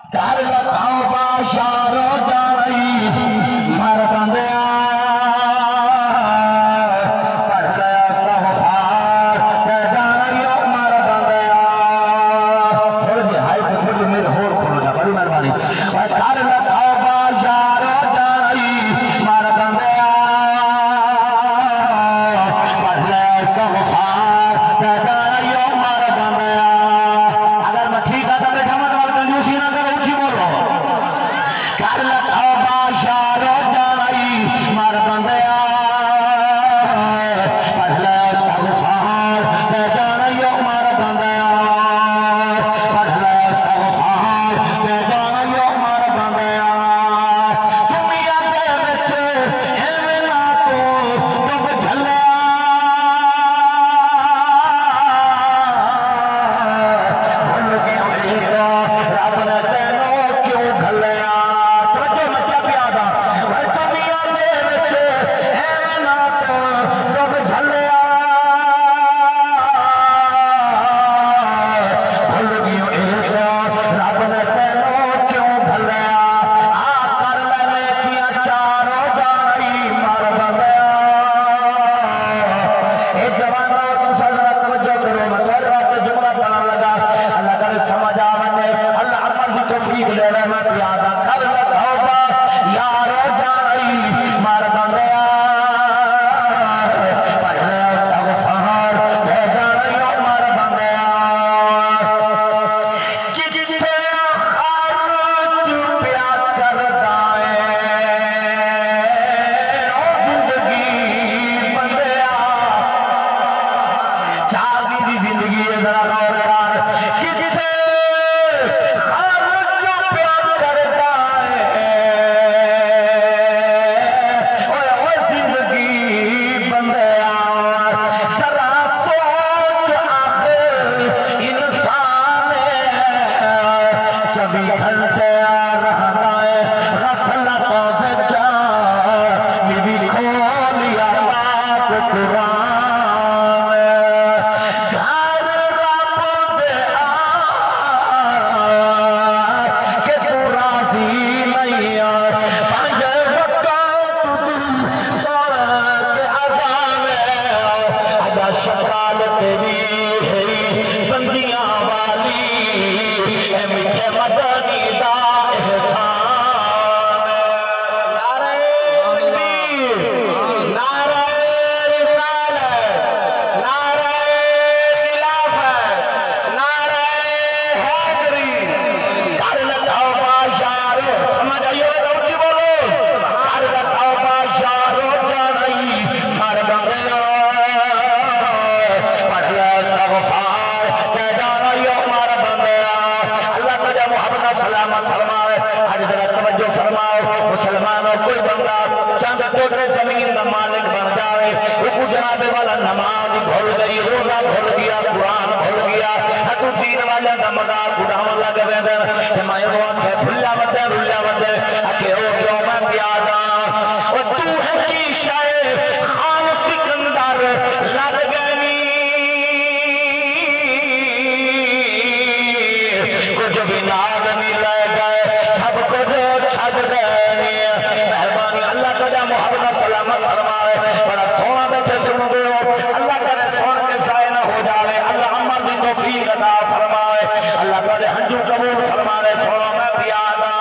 کر لکھاؤ باشارو جائی مر بندیا پڑھ لیا استغفار تے جائی مر بندیا تھوڑی جی ہائی کو تھوڑی میرے ہور کھولو جا بڑی مہربانی کر لکھاؤ باشارو جائی مر بندیا پڑھ لیا استغفار تے جائی مر بندیا اگر میں ٹھیک ہے تو میں جمع وال کنجوسی نہ کرو اچھی بولو کر لکھاؤ باشارو جائی مر بندیا پڑھ لیا استغفار تے جائی مر بندیا پڑھ لیا استغفار تے جائی مر بندیا دنیا دے وچ ایویں نہ تو ڈب جھلیا بھول گیا رب نے تینوں کیوں گھلیا توجہ میں کیا پیادا دنیا دے وچ ایویں نہ تو ڈب جھلیا بھول گیا رب نے تینوں کیوں گھلیا آ کر لے نیکیاں چاروں جائی مر بندیا اے جوانو تساں ذرا توجہ کرو میں تیرے واسطے جملہ پڑھن لگا اللہ کرے سمجھ آوے اللہ عمل کی توفیق دے رہا میں پیادا کر لگاؤ با یارو جائی مر بندیا پڑھ لیا استغفار تے جائی مر بندیا کتے خرچ پیا کردا اے او زندگی بندیا چاہی دی زندگی ہے ذرا غور کر کتے خرچ پیا کردا اے اوے اوے زندگی بندیا ذرا سوچ آخر انسان چوبی گھنٹے رہتا ہے غفلت وچ بھی کھولیا پاک قرآن گھر رب دے کہ تو راضی نہیں پنج وقت سر کے اذان اجا شکال تیری ہے بندیاں والی اے میٹھے مدنی دا احسان نعرہ تکبیر نعرہ رسالت نعرہ خلافت نعرہ حیدری کر لگاؤ باشارو سمجھ آئیے تو اچھی بولو کر لگاؤ باشارو جائی مر بندیا پڑھ لیا استغفار تے جائی مر بندیا اللہ تجھے محبت سلامت فرمائے آج ذرا توجہ فرماؤ مسلمانوں کوئی بندہ چند ٹوٹے زمین کا مالک بن جائے رکو جناب والا نماز بھول گئی روزہ بھول گیا قرآن بھول گیا ہتو دین والے کا مذاق اڑاون لگ ویندے تے میں وہ آکھے بھلا ودے آکھے او کیوں میں پیادا او تو ہے کی شے خان سکندر لگ گئی کچھ بھی ناد نہیں لے گئے سب کچھ چھڈ گئے مہربانی اللہ تعالی محبت سلامت فرمائے بڑا سونا بیٹھے سن دو اللہ کرے سن کے سائے نہ ہو جائے اللہ عمل دی توفیق عطا فرمائے اللہ تعالی ہنجو قبول فرمائے سونا میں پیادا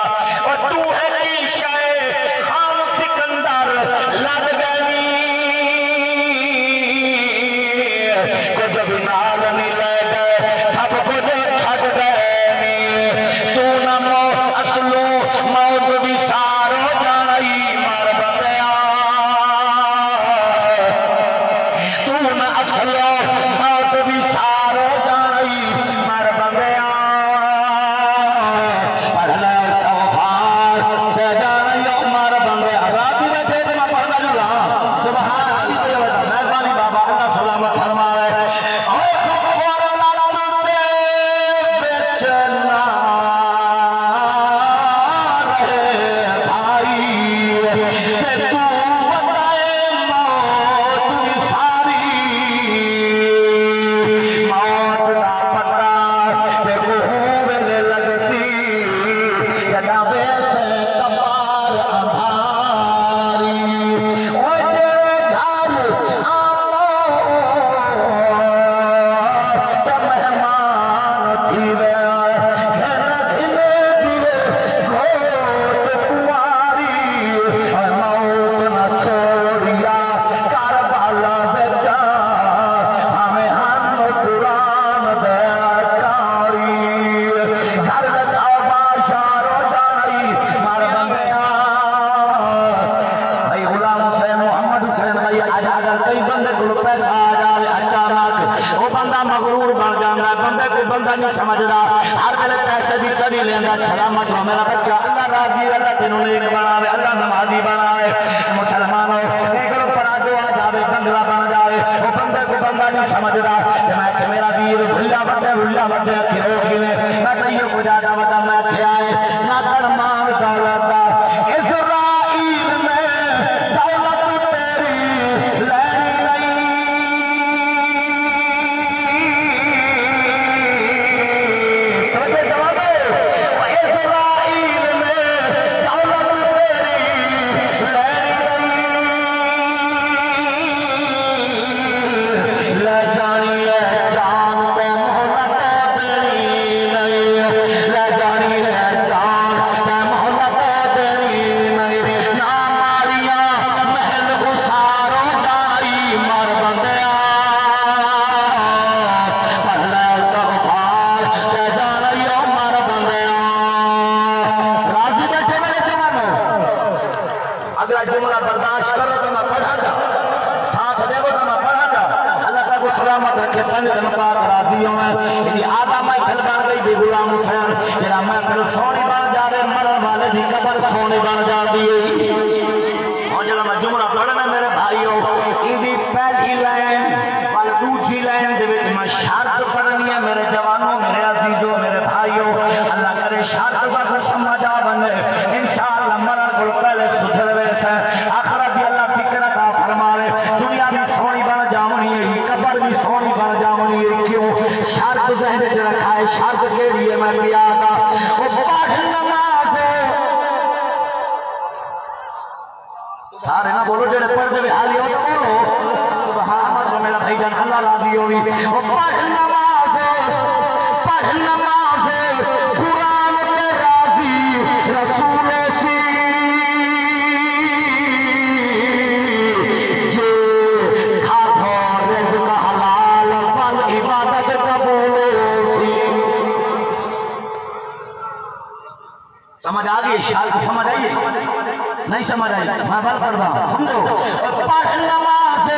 جگہ ویسے کپار انبھاری وہ جڑے گھر آمو تو مہمان تھی وے گھر دھلے دیے گھوٹ کماری موت نہ چھوڑیا کربلا بچا ہمیں ہم قرآن دے کاری گھر دعوا شارو جائی مار بندیا بھائی غلام حسین محمد حسین بھائی آج اگر کئی بندے کو پیسہ آ جائے اچانک وہ بندہ مغرور بن جانا ہے بندے کو بندہ نہیں سمجھنا ہر ویلے پیسے بھی کری لینا سلامت ہو میرا بچہ اللہ راضی اللہ تینوں نیک بناوے اللہ نمازی بناوے مسلمانوں ایک لوگ پڑا جو آ جاوے بندلا بن جاوے وہ بندے کو بندہ نہیں سمجھنا کہ میں کہ میرا ویر بھلا بندے اکھی ہو گی میں کہیوں کو جاتا بتا میں کھے آئے نہ کر مار دولتا اسرائیل میں دولت تیری لہری نہیں توجہ جواب ہے وہ اسرائیل میں دولت تیری لہری نہیں لے جانی ہے جان پہ محلت دینی نہیں لے جانی ہے جان پہ محلت دینی نہیں نہ ماریاں محل گسارو جائی مر بندیا پہلے استغفار تے جانیو مر بندیا راضی بیٹھے میرے جوانوں اگلا جملہ برداشت کرو تو میں پڑھا جا ساتھ دے تو میں پڑھا جا اللہ تعالیٰ کو سلامت رکھے پنج دن پاک راضی ہوں یعنی آدھا محفل بن گئی بھی غلام حسین جرا محفل سونی بن جاوے مرن والے دی قبر سونی بن جاندی ہے اور جڑا میں جملہ پڑھنا میرے بھائیو ایدی پہلی لائن وال دوسری لائن دے وچ میں شرط پڑھنی ہے میرے جوانوں میرے عزیزوں میرے بھائیو اللہ کرے شرط وقت سمجھ آ بنے انشاءاللہ مرن کو پہلے سدھر ویسے آخرت بھی اللہ فکر عطا فرماوے دنیا بھی سونی بن جاونی ہے قبر بھی سونی بن جاونی ہے کیوں شرط ذہن وچ رکھا ہے شرط کیڑی ہے میں کیا تھا وہ پڑھ نماز سارے نہ بولو جڑے پڑھ دے حالی ہو تو بولو سبحان اللہ میرا بھائی جان اللہ راضی ہوئی وہ پڑھ نماز قرآن کے راضی رسول سی جے کھاٹو رزق حلال فل عبادت قبول سی سمجھ آ گئی شال کو سمجھ آئیے نہیں سمجھ آئی میں بات کر رہا ہوں سمجھو پڑھ نماز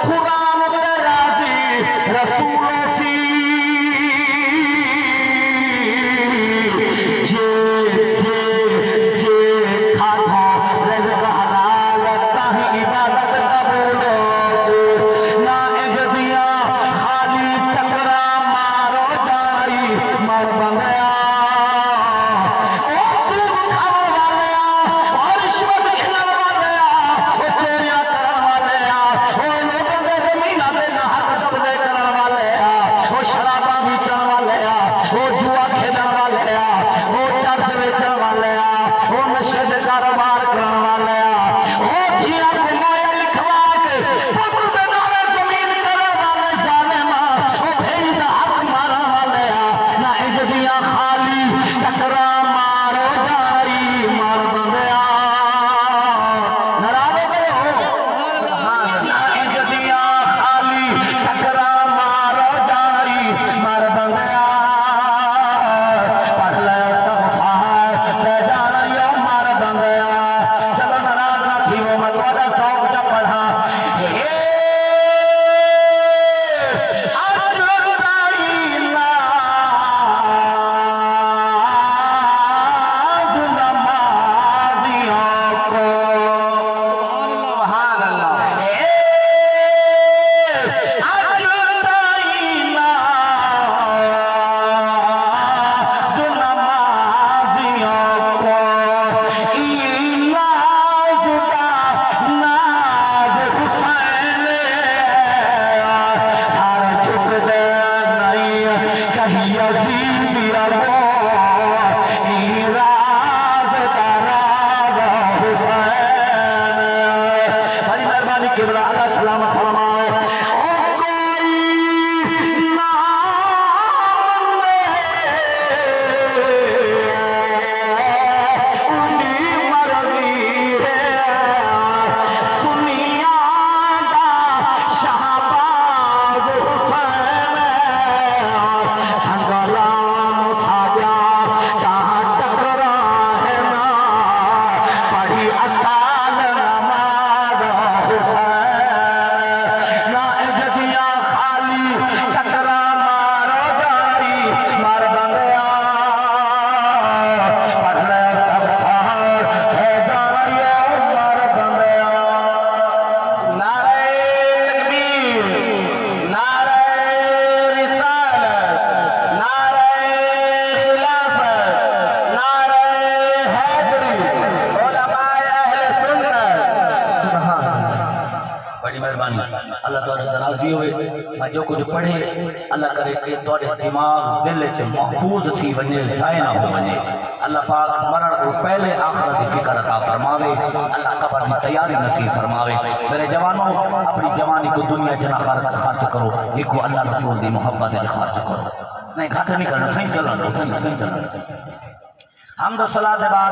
قرآن کے راضی رسول سی جے کھاٹو رزق حلال تاہی عبادت قبول نہ اجدیاں خالی ٹکرا مارو جائی مر بندیا والے اللہ تعالی درازی ہوئے میں جو کچھ پڑھے اللہ کرے کہ تھوڑے دماغ دل چ محفوظ تھی ونے ضائع نہ ہو ونے اللہ پاک مرن کو پہلے آخرت کی فکر عطا فرماوے اللہ قبر کی تیاری نصیب فرماوے میرے جوانوں اپنی جوانی کو دنیا جنا خرچ کرو لکھو اللہ رسول دی محبت خرچ کرو نہیں گھٹ نہیں کرنا کہیں چلنا کہیں چلنا حمد و صلاۃ کے بعد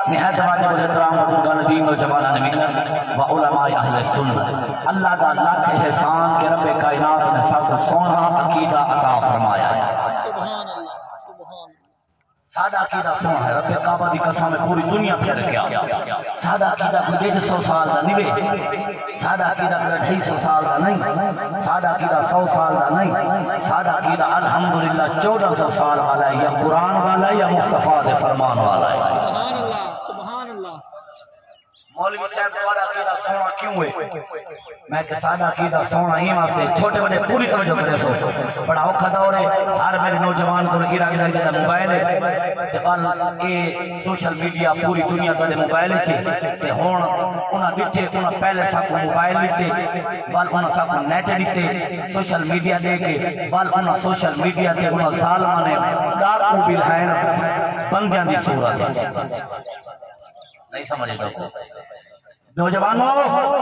نہایت واجب الاحترام بزرگان دین و جوانان ملت و علماء اہل سنت اللہ کا لاکھ احسان کہ رب کائنات نے سب کو سونا عقیدہ عطا فرمایا ہے سادہ عقیدہ سونا ہے رب کعبہ دی قسم میں پوری دنیا پھر کیا سادہ عقیدہ کوئی 150 سال دا نہیں سادہ عقیدہ کوئی 250 سال دا نہیں سادہ عقیدہ 100 سال دا نہیں سادہ عقیدہ الحمدللہ 1400 سال والا ہے یا قرآن والا ہے یا مصطفیٰ دے فرمان والا ہے سبحان اللہ مولوی صاحب دوارا عقیدہ سونا کیوں ہے میں کہ سادہ عقیدہ سونا ہی واسطے چھوٹے بڑے پوری توجہ کرے سو بڑا اوکھا دور ہے ہر میرے نوجوان کو لگی راگی لگی موبائل ہے جبال یہ سوشل میڈیا پوری دنیا تے موبائل چ تے ہن انہاں ڈٹھے انہاں پہلے سب موبائل ڈٹھے بال انہاں سب نیٹ ڈٹھے سوشل میڈیا دے کے بال انہاں سوشل میڈیا تے انہاں ظالمانے ڈاکو بلہائن بندیاں دی صورت ہے نہیں سمجھے تو نوجوانوں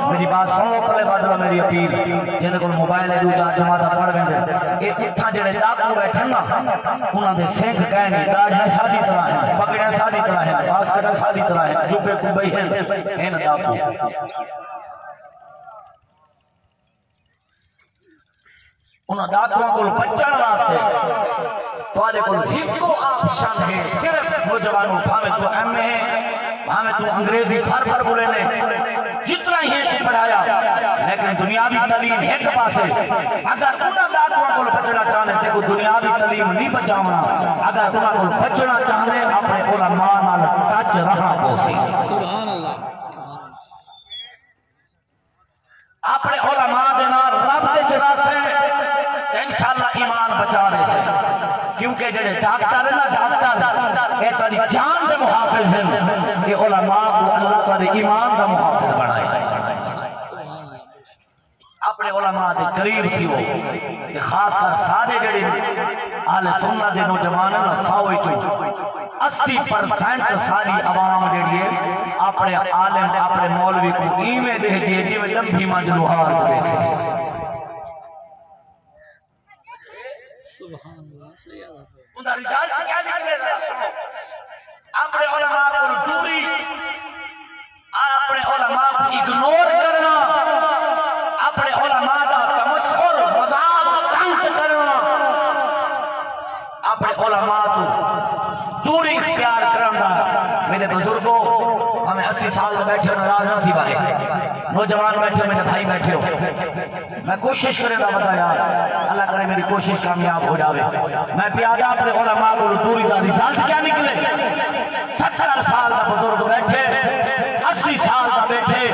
میری بات سنو پہلے بعد میری اپیل جن کو موبائل ہے دو چار جماعت پڑھ ویندے اے اٹھا جڑے ڈاکو بیٹھے نا انہاں دے سینگ کہنے ڈاج ہے سادی طرح ہے پگڑے سادی طرح ہے باسکٹ سادی طرح ہے جوبے کو بئی ہیں این ڈاکو انہاں ڈاکوؤں کو بچن واسطے تواڈے کول ہکو آپشن ہے صرف نوجوانوں بھاویں تو ایم اے ہمیں تو انگریزی فر بولے نے جتنا ہی ہے پڑھایا لیکن دنیاوی تعلیم ایک پاس ہے اگر انہاں ڈاکوؤں کو بچنا چاہنے تے کو دنیاوی تعلیم نہیں بچاونا اگر انہاں کو بچنا چاہنے اپنے علماء نال ٹچ رہنا پوسی سبحان اللہ اپنے علماء دے نال رابطے چ راسے انشاءاللہ ایمان بچا لے سے کیونکہ جڑے ڈاکٹر ہے نا ڈاکٹر اے تاری جان دے محافظ ہیں کہ علماء کو اللہ تعالی ایمان دا محافظ بنائے اپنے علماء دے قریب تھی وہ کہ خاص کر سارے جڑے اہل سنت دے نوجوان نا 80% ساری عوام جڑی ہے اپنے عالم اپنے مولوی کو ایویں دے دیے جی میں لمبی منج لوہار دیکھے سبحان اللہ صحیح ہے انہاں رجال کیا نکلے رہا اپنے علماء کو دوری اپنے علماء کو اگنور کرنا اپنے علماء کا تمسخر مذاق طنز کرنا اپنے علماء کو دوری اختیار کرنا میرے بزرگوں ہمیں 80 سال میں بیٹھے ناراض نہ تھی بھائی نوجوان بیٹھے میرے بھائی بیٹھے ہو میں کوشش کرے گا بتا یار اللہ کرے میری کوشش کامیاب ہو جاوے میں پیادہ اپنے علماء کو دوری کا رزلٹ کیا نکلے 70 سال کا بزرگ بیٹھے 80 سال کا بیٹھے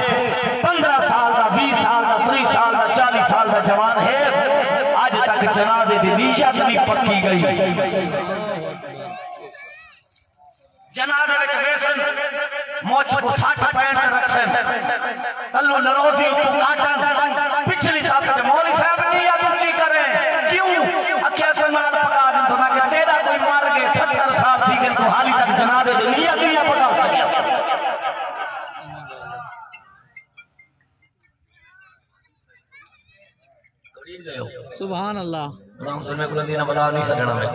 15 سال کا 20 سال کا 30 سال کا 40 سال کا جوان ہے آج تک جنازے دی نیت نہیں پکی گئی جنازے وچ ویسن موچ کو 60 رکھے کلو نروزی تو کاٹن پچھلی سال سے مولوی صاحب نیت اونچی کریں کیوں اکھیا سنال پکا دیں تو میں کہ تیرا کوئی مر گئے 70 سال تھی کہ تو حالی تک جنازے دی نیت نہیں پکا سکیا سبحان اللہ رام سے میں کلندی نہ بتا نہیں سکنا میں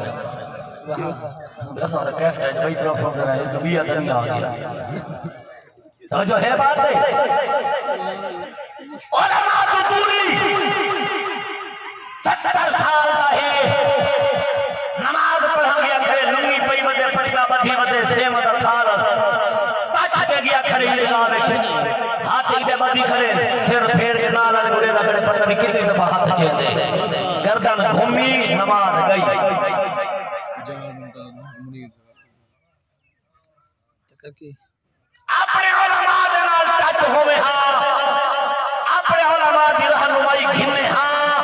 ایسا کیسے ہے کئی طرف سمجھ رہے ہیں طبیعت نہیں آ گیا تو جو ہے بات ہے علماء کی دوری 70 سال کا ہے نماز پڑھا گیا کھڑے لنگی پئی ودے پڑھا بدھی ودے سیم دا سال پاچھ کے گیا کھڑے لگا بیٹھے ہاتھ دے بدھی کھڑے سر پھیر کے نال گڑے دا کھڑے پتہ نہیں کتنی دفعہ ہاتھ چیندے گردن گھومی نماز گئی اپنے علماء دے نال ٹچ ہوئے ہاں اپنے علماء دی رہنمائی گھنے ہاں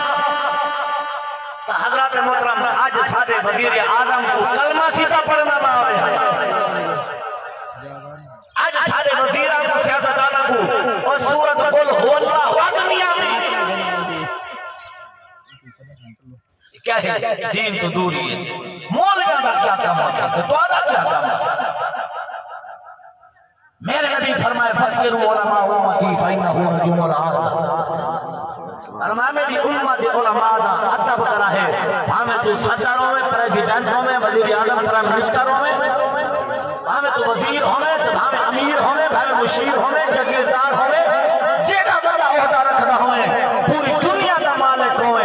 تو حضرات محترم آج سارے وزیر اعظم کو کلمہ سیدھا پڑھنا نہ آئے آج سارے وزیراں کو سیاستدانوں کو اور سورۃ قل هو اللہ احد نہیں آئی کیا ہے دین تو دوری ہے مولویوں کا کیا کام ہوتا ہے تو آدھا کیا کام ہوتا ہے میرے نبی فرمائے فکروا علماء امتی فإنہ نجوم العالم فرمائے میری امت علماء دا ادب کرا ہے ہمیں تو صدروں میں پریزیڈنٹوں میں وزیر اعظم پرائم منسٹروں میں ہمیں تو وزیر ہوئے تو ہمیں امیر ہوئے ہمیں مشیر ہوئے جگیردار ہوئے جیڑا بڑا عہدہ رکھنا ہوئے پوری دنیا کا مالک ہوئے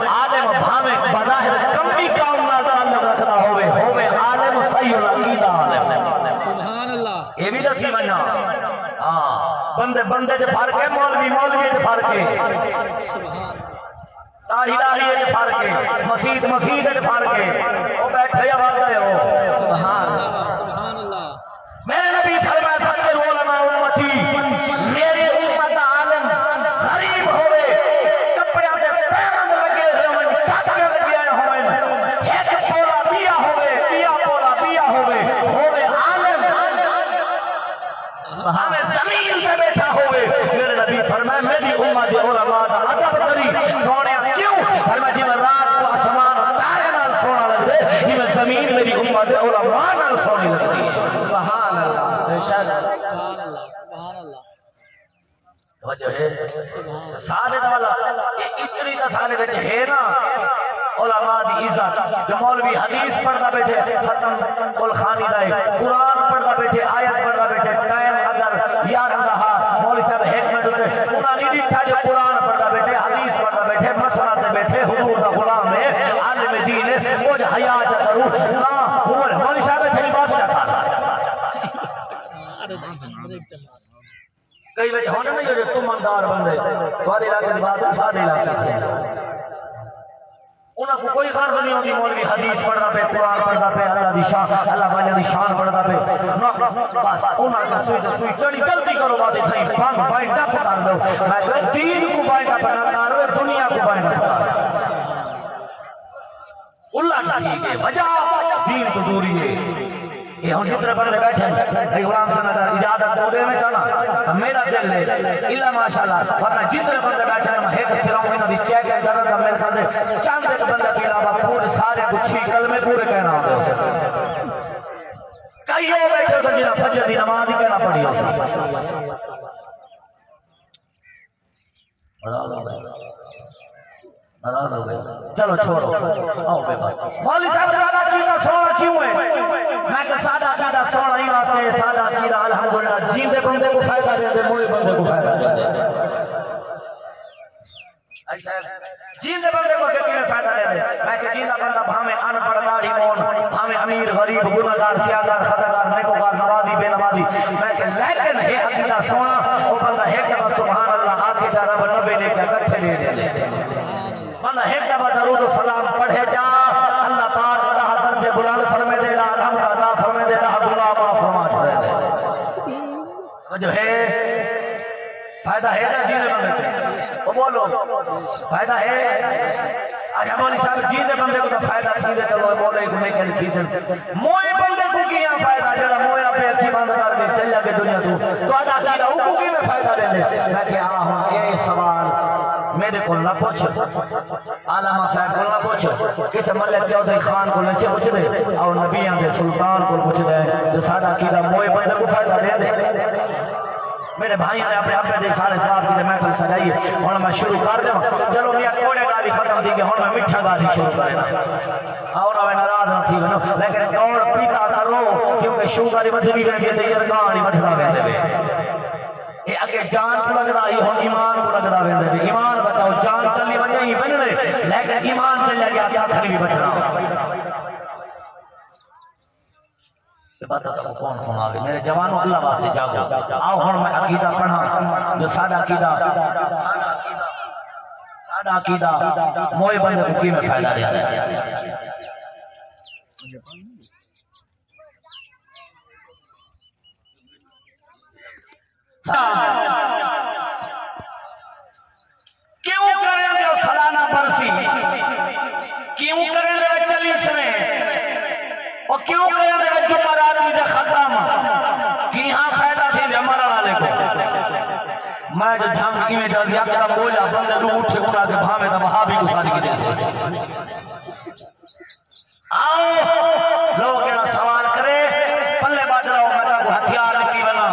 عالم ہمیں بظاہر کمی قوم نہ تعلق رکھنا ہوئے عالم صحیح العقیدہ عالم سبحان اللہ یہ بھی دسی منا بندے بندے جو فرق ہے مولوی جو فرق ہے داڑھی جو فرق ہے مسجد جو فرق ہے وہ بیٹھے یا بات رہے ہو سبحان اللہ میرے نبی فرمائے فکروا علماء امتی میری امت عالم غریب ہوئے کپڑے دے پیروں لگے ہوئے ٹاکے لگے ہوئے ایک پولا بیا ہوئے عالم ہمیں زمین پہ بیٹھا ہوئے میرے نبی فرمائے میری امت علماء دا ادب کری سونے کیوں فرمائے جی میں رات کو آسمان اور تارے نال سونا لگ دے جی میں زمین میری امت علماء نال سونی لگ دی سبحان اللہ سبحان اللہ سبحان اللہ توجہ ہے سارے والا اتنی تا سارے وچ ہے نا علماء دی عزت جو مولوی حدیث پڑھدا بیٹھے ختم کل خانی دا قرآن پڑھدا بیٹھے آیت پڑھدا بیٹھے ٹائم اگر یاد رہا مولوی صاحب ایک منٹ تے انہاں نے ڈٹھا جو قرآن پڑھدا بیٹھے حدیث پڑھدا بیٹھے مسئلہ تے بیٹھے حضور دا غلام ہے عالم دین ہے وہ حیا چ کرو نہ عمر مولوی صاحب تھری بات چاہتا کئی وچ ہونے نہیں جو تم اندار بندے تمہارے علاقے دی بات سارے علاقے تھے انہاں کو کوئی غرض نہیں ہوتی مولوی حدیث پڑھنا پہ قرآن پڑھنا پہ اللہ دی شان اللہ والے دی شان پڑھنا پہ بس انہاں کا سوئی چڑی غلطی کرو بات صحیح بھنگ بائنڈ اپ کر دو میں کہ دین کو بائنڈ اپ نہ کرو دنیا کو بائنڈ اپ کرو اللہ ٹھیک ہے وجہ دین تو دوری ہے یہ ہم جتنے بندے بیٹھے ہیں غلام سے نظر اجازت دو دے میں چاہنا میرا دل لے اللہ ماشاءاللہ ورنہ جتنے بندے بیٹھے ہیں ایک سراؤں انہوں نے چیک ہے کرنا تھا میرے خاندے چاند ایک بندے کی علاوہ پورے سارے کچھ کلمے پورے کہنا ہوتے ہیں کئی ہو بیٹھے ہو جنہاں فجر دی نماز ہی کہنا پڑی ہو ناراض ہو گئے چلو چھوڑو آؤ بے بات مولوی صاحب زیادہ چیزہ سونا کیوں ہے میں کہ سادہ چیزہ سونا ہی واسطے سادہ چیزہ الحمدللہ جیندے بندے کو فائدہ دے دے موئی بندے کو فائدہ دے دے جیندے بندے کو کیا میں فائدہ دے دے میں کہ جیندہ بندہ بھامے ان پڑھ داری مون بھامے امیر غریب گناہگار سیادار خطاگار نیکوگار نوازی بے نوازی میں کہ لیکن ہے عقیدہ سونا وہ بندہ ہے کہ سبحان اللہ آنکھیں جا رب نبی نے کیا کٹھے لے دے بندہ ایک دفعہ درود و سلام پڑھے جا اللہ پاک اللہ درجے بلند فرمے دے لا رحم عطا فرمے دے لا گناہ معاف فرما چھوڑے دے جو ہے فائدہ ہے نا جینے بندے کو وہ بولو فائدہ ہے اچھا مولی صاحب جینے بندے کو تو فائدہ چیزیں چلو بولے گھنے کے لئے چیزیں موئے بندے کو کیا فائدہ جڑا موئے اپنے اچھی بند کر کے چل جا کے دنیا تو آدھا کیڑا ہوں کی میں فائدہ دے دے میں کہ آہاں یہ سوال میرے کو نہ پوچھو علامہ صاحب کو نہ پوچھو کسی ملک چودھری خان کو نہ سے پوچھ دے اور نبیان دے سلطان کو پوچھ دے جو سادہ کیڑا موئے بندے کو فائدہ دے دے میرے بھائیوں نے اپنے اپنے دے سارے سواب کی محفل سجائی اور میں شروع کر دوں چلو میاں کوڑے گالی ختم دی کہ ہوں میں مٹھا گالی شروع کرنا اور میں ناراض نہ تھی بنو لیکن دوڑ پیتا کرو کیونکہ شوگاری مذہبی گئے گئے دیر گاڑی مدھرا گئے دے یہ اگے جان کو لگ رہا ہی ہوں ایمان کو لگ رہا ہے ایمان بتاؤ جان چلی بن جائیں بن رہے لیکن ایمان چل جائے گا کیا کھلی بھی بچ رہا بات تو کون سنا گے میرے جوانوں اللہ واسطے جاؤ آؤ ہن میں عقیدہ پڑھا جو سادہ عقیدہ موئے بندے کو کی میں فائدہ دے دے کیوں کریں دے سالانہ برسی کیوں کریں دے چلیس میں اور کیوں کریں دے جمعراتی دے ختم کی ہاں فائدہ تھی دے ہمارا والے کو میں جو جھانکی میں جا دیا کہ بولا بندے نو اٹھے اٹھا کے بھامے دا وہابی کو ساری کی دے آؤ لوگ یہ سوال کرے پلے باجراؤ میں کو ہتھیار نکی بنا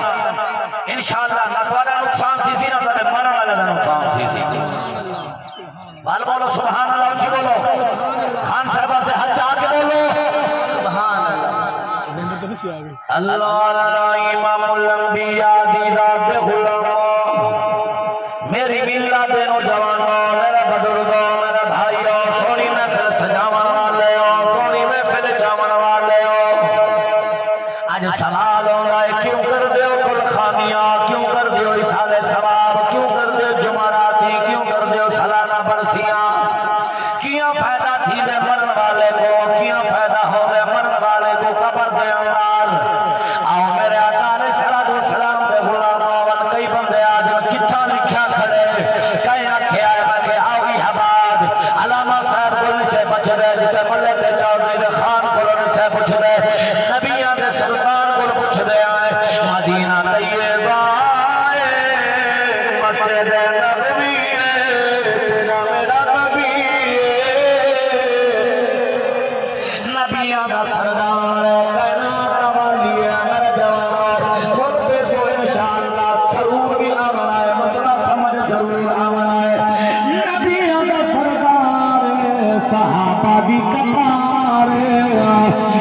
انشاءاللہ نہ تھوڑا نقصان تھی سی نہ تھوڑے مرن والے کا نقصان تھی سی بال بولو سبحان اللہ اچھی بولو خان صاحبہ سے ہاتھ چاہ کے بولو اللہ اللہ امام الانبیاء دیدار دے غلام میری ملہ دے نوجوانوں میرا بزرگوں میرا بھائیوں سونی محفل سجاون والے ہو سونی محفل جاون والے ہو آج سوال ہوگا کیوں کر دیو کل خانیاں کیوں کر دیو اصال ثواب کیوں کر دیو جمعراتی کیوں کر دیو سالانہ برسیاں کیا فائدہ تھی دے مرن والے کو کیا فائدہ ہو دے مرن والے کو قبر دے اندار آؤ میرے آقا علیہ السلام دے غلاموں ون کئی بندے آج کتھا لکھا کھڑے کئی آنکھیں آئے بکے آؤ ہی حباد علامہ صاحب کل سے بچ دے جسے ملے تے چودھری دے خان کل سے پوچھ دے نبیان دے سلطان کل پوچھ دے آئے مدینہ طیبہ مسجد نبوی تیرا میرا نبی نبیان دا سردار کائنات والی ہے میرے جوانوں خود پہ تو انشاءاللہ ضرور بھی آمن آئے مسئلہ سمجھ ضرور آمن آئے نبیان دا سردار صحابہ بھی کپار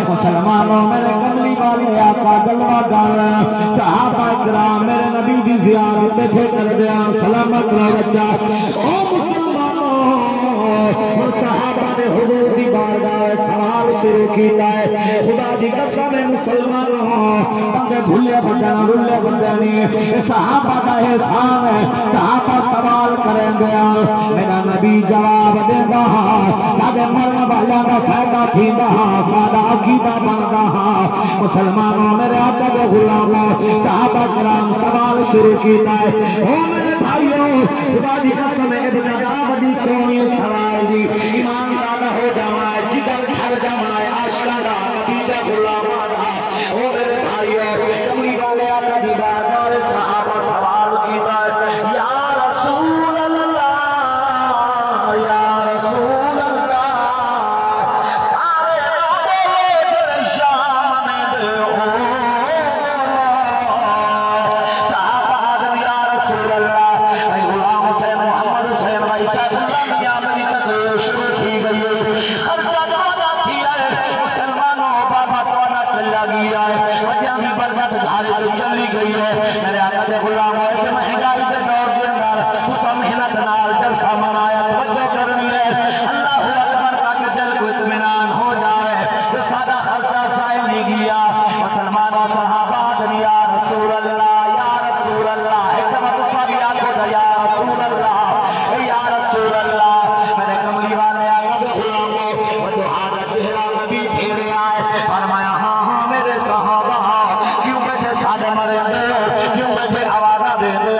مسلمانوں میرے کملی والے آقا جلوہ گال صحابہ اکرام میرے نبی دی زیارت پہ کر دیا سلامت رہا بچہ او مسلمانوں اور صحابہ نے حضور دی بارگاہ سوال شروع کیتا ہے خدا دی قسم مسلمانوں پنگے بھولے بچانی صحابہ کا احسان ہے صحابہ سوال کریں گیا میرا نبی جواب دے گا سادے مرن والا کا فائدہ تھی گا سادہ عقیدہ بن گا مسلمانوں میرے آقا کے غلاموں صحابہ کرام سوال شروع کیتا ہے او میرے بھائیوں خدا دی قسم ابن عباس دی سونی سوال دی ایمان دادا ہو جائے جگر گھر جائے آشکارا نبی دا غلامانا او میرے بھائیوں کملی والے آقا دی بارگاہ صحابہ سوال کیتا ہے یا رسول اللہ یا رسول اللہ سارے لوگوں شام دے ہو صحابہ آدم یا رسول اللہ اے غلام حسین محمد حسین وعیسیٰ اللہ یا بنی تک شروع کی گئی خرچہ زیادہ کیا ہے مسلمانوں بابا تونا چلا گیا ہے وجہمی برکت دھارے تو چلی گئی ہے میرے آقا دے غلام ایسے مہنگائی دے دور دے اندر اسا محنت نال جلسہ منایا توجہ کرنی ہے اللہ اکبر تاکہ دل کو اطمینان ہو جائے جو سادہ خرچہ ضائع نہیں گیا مسلمانوں صحابہ یا رسول اللہ یا رسول اللہ ایک دفعہ ساری آنکھوں کا یا رسول اللہ یا رسول اللہ میرے کملی والے آقا دے غلاموں وہ جو آدھا چہرہ نبی پھیرے آئے فرمایا ہاں ہاں میرے صحابہ کیوں بیٹھے سادے مرے دے کیوں بیٹھے آوازہ دے دے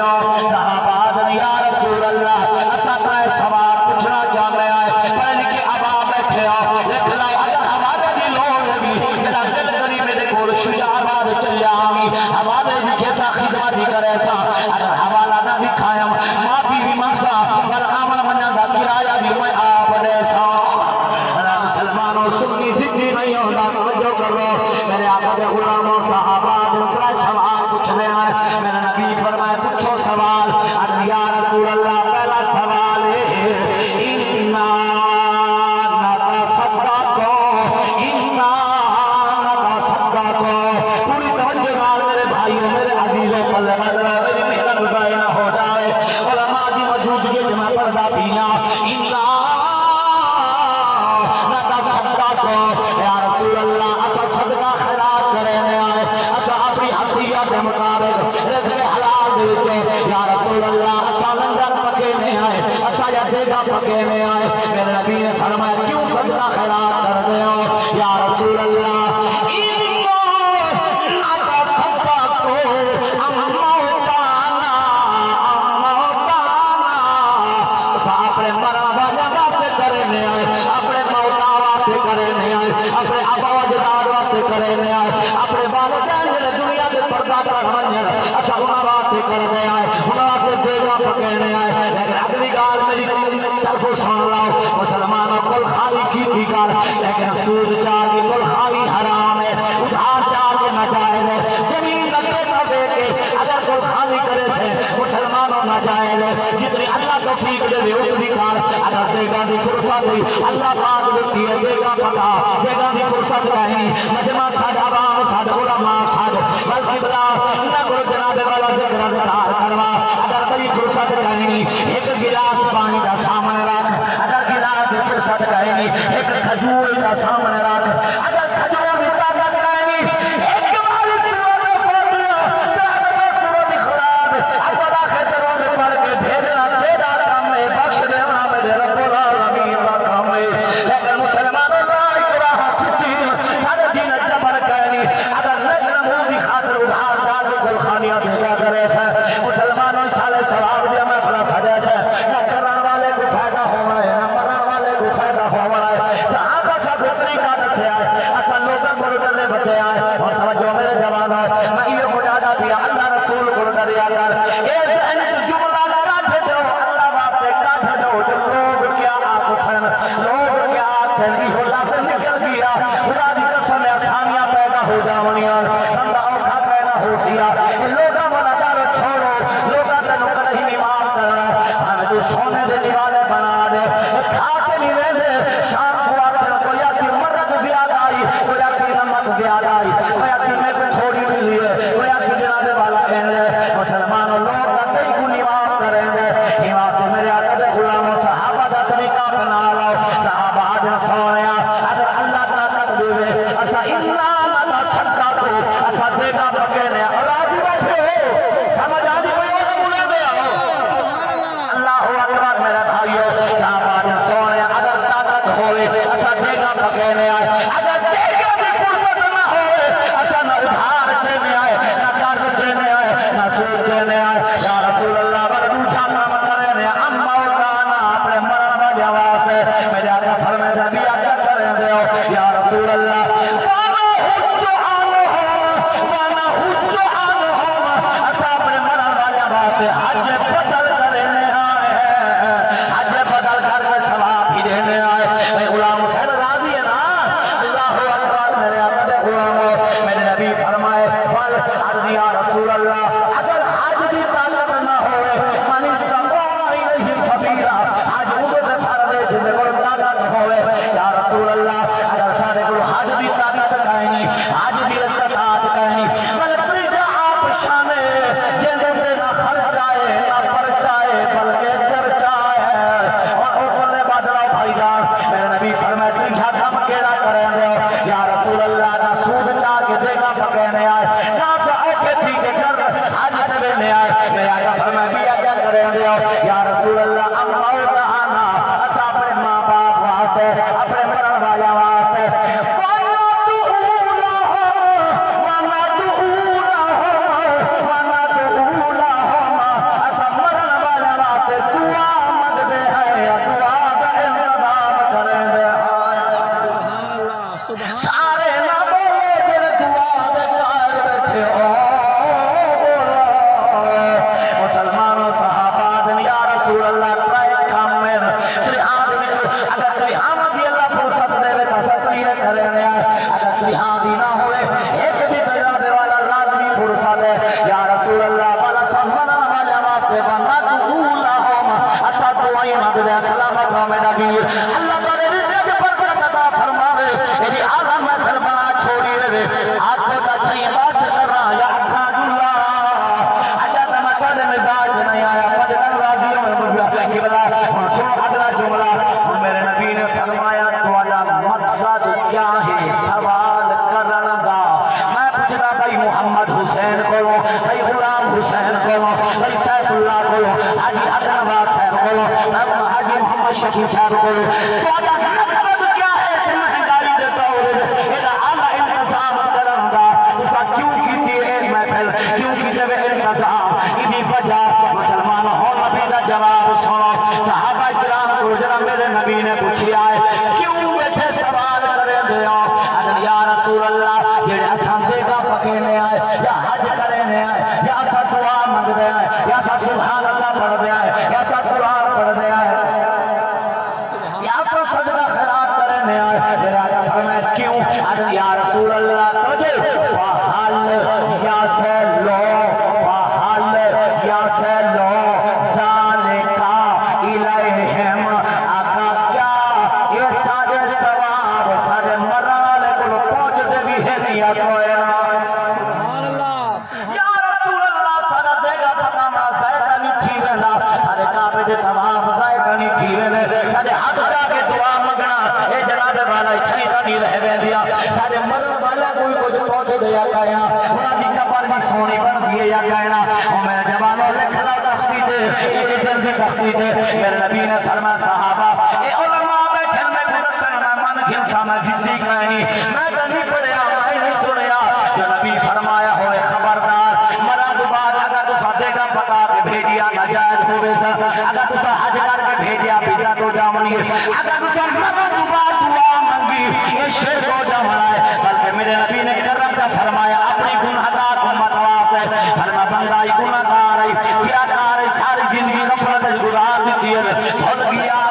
صحابہ یا رسول اللہ ایسا کا سوال پوچھنا چاہ رہے آئے پہلے کہ ابا بیٹھے آؤ دیکھ لاؤ اگر ہمارے بھی لوڑ بھی میرا دل کری میرے کول شجاع آباد چل جاؤں ہمارے بھی کیسا خدمت بھی کرے سا اگر حوالہ نہ بھی کھایا معافی بھی منگسا پر آمن منہ دا کرایہ بھی میں آپ دے سا مسلمانوں سنی سدھی نہیں ہونا توجہ کر لو میرے آقا دے غلاموں صحابہ دوسرا سوال پوچھنے آئے میرے نبی فرمائے پوچھو سوال یا رسول اللہ پہلا سوال ہے اِنَّا نَتَصَدَّقُ اِنَّا نَتَصَدَّقُ پوری توجہ نال میرے بھائیوں میرے عزیزوں پلے مدرہ میری محنت ضائع نہ ہو جائے علماء دی موجودگی جمع پردہ پینا اِنَّا نَتَصَدَّقُ یا رسول اللہ اسا صدقہ خیرات کرنے آئے اسا اپنی حیثیت کے مطابق رزق حلال دیتے یا رسول اللہ اسا لنگر پکینے آئے اسا یا دیگا پکینے آئے میرے نبی نے فرمایا کیوں صدقہ خیرات کر دے ہو یا رسول اللہ اپنے مرا باجا واسطے کرنے آئے اپنے موتا واسطے کرنے آئے اپنے ابا و جداد واسطے کرنے آئے اپنے والدین دنیا پردہ کر ونجن اسا انہاں واسطے کر دے آئے انہاں واسطے دیگا پکینے آئے لیکن اگلی گال میری طرفوں سن لاؤ مسلمانوں کل خالی کی کر لیکن سود چار کی کل خالی حرام ہے ادھار چار کے ناجائز ہے زمین لگے نہ دے کے اگر کل خالی کرے سے مسلمانوں ناجائز ہے جتنی اللہ توفیق دے دے اتنی کر اگر دیگا دی فرصت ہوئی اللہ پاک دیتی ہے دیگا پکا دیگا دی فرصت رہی مجمع ساڈ عوام ساڈ علماء ساڈ بلکہ بلا نہ کو جناب والا ذکر اذکار کروا اگر بڑی فرصت رہی ایک گلاس پانی دا سامنے رکھ اگر گلاس دی فرصت رہی ایک کھجور دا سامنے رکھ اگر کھجور دی طاقت رہی ایک بار سورۃ فاتحہ سورۃ اخلاص اپنا خسروں میں پڑھ کے بھیجنا تیرا کام ہے بخش دینا میرے رب العالمین کا کام ہے لیکن مسلمانوں کا اکراہ ستین سارے دین جبر کہنی اگر نجم دی خاطر ادھار دار گل خانیاں بھیجا کرے سے مسلمانوں سالے ثواب دیا میں فلا سجے سے نہ کرن والے کو فائدہ ہونا ہے نہ مرن والے کو فائدہ ہونا ہے صحابہ سب طریقہ سے آئے اصل لوگوں کو ڈرنے بچے آئے اور توجہ میرے جوان ہے میں یہ مجاہدہ دیا اللہ رسول کو ڈریا کر اے ذہن جملہ کاٹ دو اللہ واسطے کاٹ دو جو لوگ کیا آکسن لوگ کیا آکسن بھی ہو لازم نکل گیا خدا دی قسم ہے آسانیاں پیدا ہو جاونیاں بندہ اوکھا پیدا ہو سیا لوگاں بنا دار چھوڑو لوگاں تینوں کدی نہیں معاف کرنا ہم جو سونے دے دیوالے بنا دے کھا کے نہیں رہندے شام کو آکسن کوئی آتی مرد زیادہ آئی کوئی آتی نمک زیادہ آئی کوئی آتی میں کو تھوڑی ملی ہے کوئی آتی جناب والا کہنے مسلمانوں لوگ کئی کو نہیں معاف کریں گے یہ واسطے میرے آقا دے غلاموں صحابہ دا طریقہ بنا لو صحابہ آج سونیا اگر اللہ طاقت دے اسا اتنا نہ سکتا تو اسا دیگا پکینے اور آجی بیٹھے ہو سمجھ آجی بیٹھے ہو بولے دے آؤ اللہ اکبر میرا بھائیو صحابہ آج سونیا اگر طاقت ہوئے اسا دیگا پکینے آئے اگر دیگا بھی فرصت نہ ہوئے اسا نہ ادھار چینے آئے نہ قرض چینے آئے نہ سود چینے آئے یا رسول اللہ بر دوچا کام کرنے اما اوکانا اپنے مرن والے آواز سے میرے آقا فرمائے نبی آقا کریں دے ہو یا رسول اللہ وانا حجو آنو ہوما اسا اپنے مرن والے آواز سے حج بدل کرنے آئے حج بدل کر کے ثواب ہی دینے آئے اے غلام حسین راضی ہے نا اللہ اکبر میرے آقا دے غلاموں میرے نبی فرمائے عرض یا رسول اللہ اگر حج کی طاقت نہ ہوئے من استطاع الیہ سبیلا حج مجھے فرض ہے جن کو طاقت ہوئے یا رسول اللہ اگر سارے کو حج کی طاقت کہیں حج کی استطاعت کہیں بل پریجا آپ شانے جن سے نہ خرچائے نہ پرچائے بلکہ چرچائے اور بولنے بدلا بھائی جان میرے نبی فرمائے تیجا کم کیڑا کریں دے یا رسول اللہ نہ سود چاہ کے دیگا پکینے آئے نہ اوکے ٹھیک ہے کر حج کرنے آئے میرے آقا فرمائے بھی کیا کریں دے یا رسول اللہ اما اوکانا اسا اپنے ماں باپ واسطے اپنے مرن والا واسطے سارے نہ بولے جن دعا دے قائل بیٹھے حج کرنے آئے یا اسا دعا منگ دے آئے یا اسا سبحان اللہ پڑھ دے آئے یا اسا قرآن پڑھ دے آئے یا اسا سجدہ خیرات کرنے آئے میرے آقا فرمائے کیوں یا رسول اللہ تجھے فحل یا سے لو فحل یا سے لو ذالکا الیہم آقا کیا یہ سارے ثواب سارے مرال کو پہنچ دے بھی ہے نیا کوئی سبحان اللہ یا رسول اللہ سارا دے گا پتانا زائدہ نہیں تھی رہنا سارے کعبے دے تمام زائدہ نہیں تھی رہنے سارے حق جا کے دعا مگنا اے جناب والا اتنی نہیں رہ بے دیا سارے مرد والا کوئی کچھ پہنچ دیا کہنا انہاں دی کبر بھی سونی بن گئی یا کہنا اور میرے جوانوں لکھ لا دستی دے یہ دل سے دستی دے میرے نبی نے فرمایا صحابہ اے علماء بیٹھن میں پھرسن میں من گھنسا میں زدی کہنی میں تو نہیں پڑھیا میں نہیں سنیا جو نبی فرمایا ہوئے خبردار مرد بعد اگر تو ساتھے کا پکا کے بھیجیا نجائز ہوئے سا اگر تو سا حج کر کے بھیجیا بیجا تو جامنی اگر تو سا مرد بعد دعا منگی یہ شیر کو جامنائے بلکہ میرے نبی نے کرم کا فرمایا اپنی گناہگار امت واسطے فرما بندائی گناہگار ہے سیاکار ہے ساری زندگی غفلت گزار دیتی ہے بھول گیا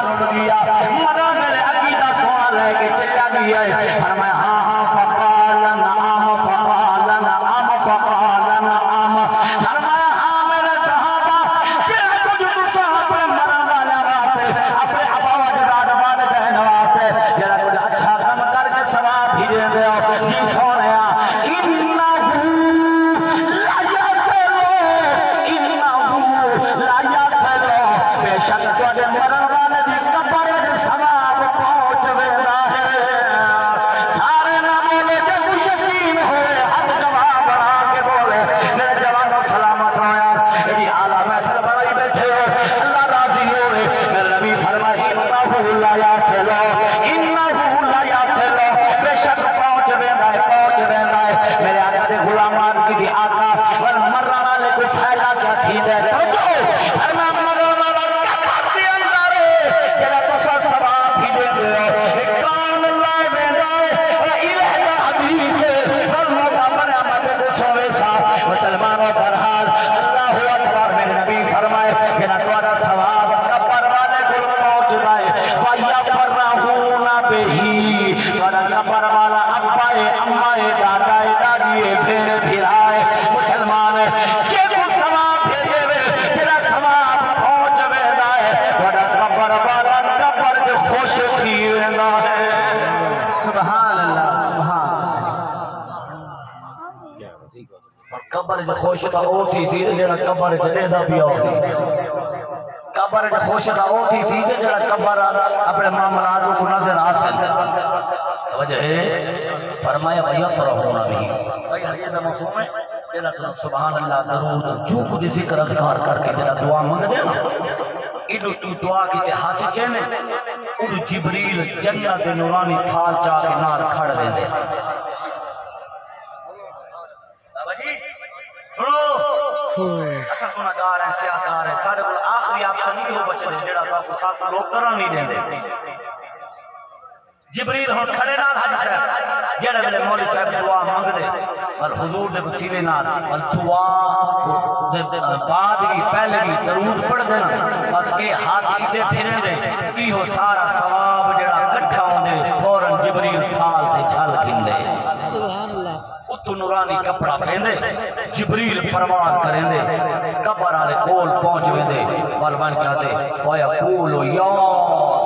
مرا میرے عقیدہ سونا لے کے چلا گیا ہے فرمایا ہاں ہاں فقال نعم فقال نعم فقال نعم فرمایا ہاں میرے صحابہ کیا کچھ مصاحب مرا والا واسطے اپنے ابا جداد والے بہن واسطے جرا کچھ اچھا کم کر کے ثواب بھیجے دے جی سونیا انہو لا یسلو بے شک تواڈے مرن والے دی قبر دے ثواب پہنچ ویندا ہے سارے نہ بولے جے کوئی یقین ہوئے حق گواہ بنا کے بولے میرے جوانوں سلامت ہویا جی اعلی محفل بڑائی بیٹھے ہو اللہ راضی ہوئے میرے نبی فرمایا انہو لا یسلو بے شک پہنچ ویندا ہے میرے آقا دے غلامان کی دی آقا ور مرن والے کو فائدہ کیا تھی دے توجہ فرمایا مرن والا قبر دے اندر جڑا تو ثواب بھی دے دے کون اللہ ویندا ہے الہ دا حدیث اللہ بنا مت کو سوے سا مسلمانوں فرحال اللہ اکبر میرے نبی فرمائے جڑا تہاڈا ثواب قبر والے کو پہنچدا ہے فیا فرحون بہی تہاڈا قبر والا ابا ہے اما ہے دادا ہے دادی ہے بہن بھرائے مسلمان جے کو ثواب بھیجے وے تیرا ثواب پہنچ ویندا ہے تہاڈا قبر والا قبر جو خوش تھی ویندا ہے سبحان اللہ سبحان قبر جو خوش تا او تھی جڑا قبر چلے دا پیا سی قبر جو خوش تا او تھی جڑا قبر اپنے معاملات کو نظر آ سکتا وجہ ہے فرمایا بھیا فرحونا بھی بھائی یہ دا مفہوم ہے جڑا سبحان اللہ درود جو کچھ ذکر اذکار کر کے جڑا دعا منگ دے نا ایڈو تو دعا کی تے ہاتھ چنے اُڑ جبریل جنت دے نورانی تھال چا کے نال کھڑ دے دے بابا جی سنو اساں گناہگار ہیں سیاہکار ہیں سارے کول آخری آپشن نہیں ہو بچے جڑا باپو ساتھ لوگ کرن نہیں دیندے جبریل ہن کھڑے نال حج صاحب جڑے ویلے مولوی صاحب دعا منگ دے اور حضور دے وسیلے نال دعا بعد کی پہلے کی درود پڑھ دینا بس اے ہاتھ دے پھرے دے ایہو سارا ثواب جڑا کٹھا ہوندے فوراً جبریل تھال تے چھل کھندے سبحان اللہ اتو نورانی کپڑا پہندے جبریل پروان کریندے قبر والے کول پہنچ ویندے ول بن کے آتے فیقول یا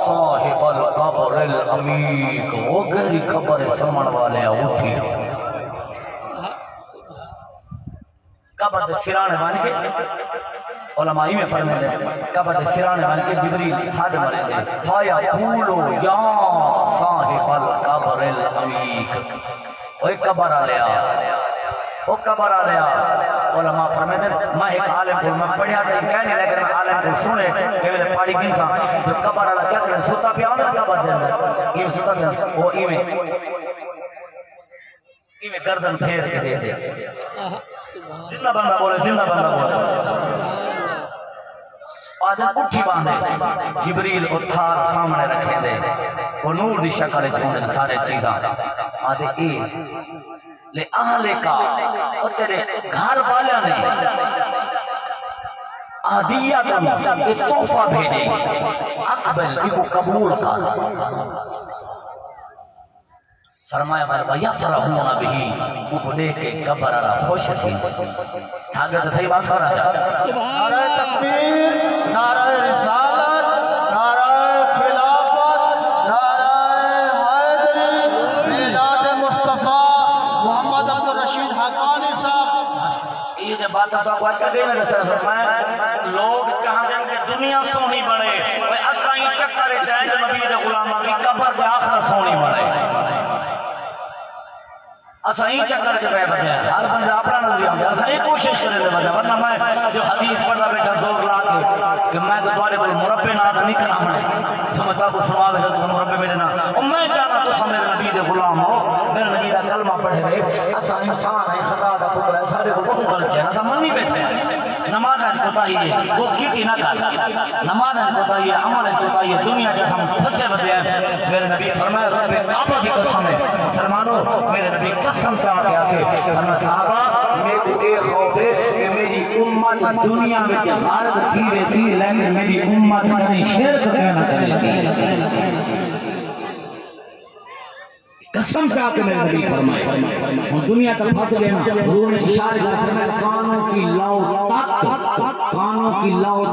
صاحب القبر العمیق وہ گہری قبر سمن والے اٹھی قبر دے سرانے بن کے علماء میں فرماتے ہیں قبر دے سرانے بن کے جبریل ساجھ مرے تھے فیقول یا صاحب القبر العمیق وہ قبر آلیا وہ قبر آلیا علماء فرماتے ہیں میں ایک عالم کو میں پڑھیا تھا کہنے لگے میں عالم کو سنے کہ میں پاڑی گنسا جو قبر آلیا کیا کریں سوتا پیا ہونا قبر دے اندر یہ سوتا پیا وہ ایویں گردن پھیر کے دے دے زندہ بندہ بولے زندہ بندہ بولے آدھے اٹھی باندھے جبریل اتھار سامنے رکھے دے وہ نور دی شکل چھوڑے سارے چیزاں آدھے لے اہلے کا اور تیرے گھر والا نے عادیہ کا ایک تحفہ بھیجے اقبل کو قبول کر فرمایا بھیا فرحون بھی وہ دیکھ کے قبر اللہ خوش تھی آگے تو تھی بات کرنا چاہتا نعرہ تکبیر، نعرہ رسالت، نعرہ خلافت، نعرہ حیدری، میلاد مصطفیٰ محمد عبد الرشید حقانی صاحب. یہ جو بات تو کوئی کہے میرے سر فرمایا لوگ چاہتے ہیں کہ دنیا سونی بنے اساں ہی چکر جائیں جو نبی دے غلاماں کی قبر دے آخرت سونی بنے اساں ہی چکر کے پہ بنے ہر بندہ اپنا نظریہ ہوں اساں ہی کوشش کرے دے بندہ ورنہ میں جو حدیث پڑھتا بیٹھا زور لا کے کہ میں تو تمہارے کو مربع نہ نہیں کرنا میں تو میں تو سنا ویسے تو مربع میرے نہ اور میں چاہتا تو میرے نبی دے غلام ہو میرے نبی دا کلمہ پڑھے ہوئے اساں انسان ہے خدا دا پتر ہے سارے کو بہت غلط ہے نہ منی بیٹھے ہیں نماز ہے کوتا ہی ہے وہ کیتی نہ کر نماز ہے کوتا ہی ہے عمل ہے کوتا ہی ہے دنیا کے ہم پھنسے بدے ہیں میرے نبی فرمایا رب کعبہ کی قسم ہے مسلمانوں میرے نبی قسم سے آگے آگے فرمایا صحابہ میرے کو ایک خوف ہے کہ میری امت دنیا میں غارت تھی ویسی لیکن میری امت کہیں شرک کہنا کرے قسم سے آتے میرے نبی فرمائے اور دنیا تک پھنس لینا حضور نے اشارے کرتے کانوں کی لاؤ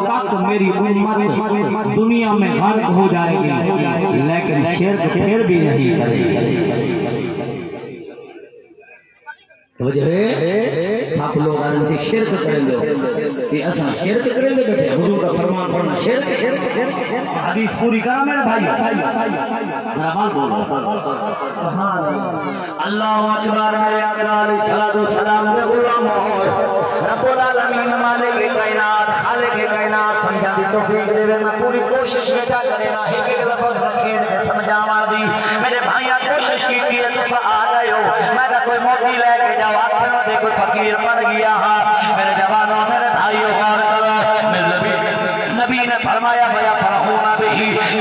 تک میری امت دنیا میں غرق ہو جائے گی لیکن شرک پھر بھی نہیں کرے گی وجہ ہے آپ لوگ آنے شرک کریں گے یہ اصلا شرک کریں گے بیٹھے حضور کا فرمان پڑھنا شرک حدیث پوری کرا میرے بھائی میرا بات بولو اللہ اکبر میرے آقا علیہ السلام کے غلاموں رب العالمین مالک کائنات خالق کائنات سمجھا دی توفیق دے میں پوری کوشش بیٹا کرے نا ایک لفظ رکھے سمجھا دی میرے بھائیاں کوشش کی ہے تو آ گئے ہو میں نہ کوئی موٹی لے کے جاؤ آسنوں دے کوئی فقیر بن گیا ہاں میرے جوانوں میرے بھائیوں غور کرو میرے نبی نے فرمایا بیا فرحونا بھی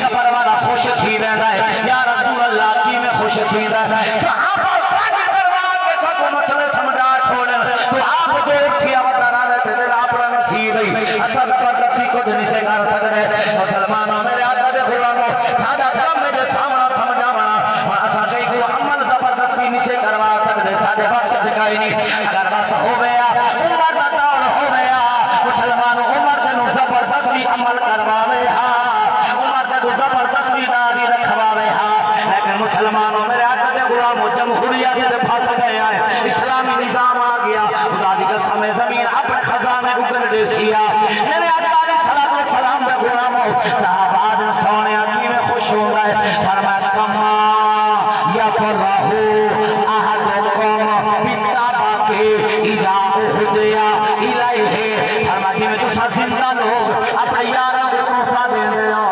قبر والا خوش تھی رہنا ہے یا رسول اللہ کی میں خوش تھی رہنا ہے صحابہ پاکی کروا کے سب مسئلے سمجھا چھوڑے تو آپ دو تھی اوترا رہتے دل آپ رہنے سی گئی اچھا زبردستی کو دنی سے کر سکتے مسلمانوں میرے آقا دے غلاموں سادہ کام میں جو سامنا سمجھا بنا اور اسا کئی کو عمل زبردستی نیچے کروا سکتے سادے بخش دکھائی نہیں اگر بس ہو گیا عمر کا دور ہو گیا مسلمانوں عمر جنو زبردستی عمل کرواوے ہاں عمر جنو زبردستی داری رکھواوے ہاں لیکن مسلمانوں میرے آقا دے غلاموں جمہوریت سے پھنس گئے ہیں اسلامی نظام آ گیا خدا دی قسم زمین اپنے خزانے اگل دے سیا میرے آقا علیہ السلام دے غلاموں صحابہ سونے کی میں خوش ہو گئے فرمایا کما یا فرحو احدکم بالتابع اذا اهدیا الیہ فرمایا کہ میں تو زندہ لوگ اپنے یاراں کو تحفہ دے دے ہو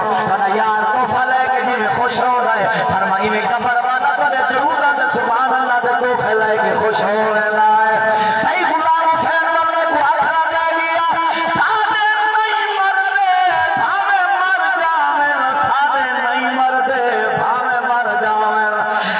یار تحفہ لے کے جی میں خوش ہو گئے فرمایا میں قبر والا تو دے ضرورت سبحان اللہ دے تحفہ لے کے خوش ہو رہا ہے اے غلام حسین نے کو آخرا دے لیا سادے نہیں مردے بھاوے مر جاویں سادے نہیں مردے بھاوے مر جاویں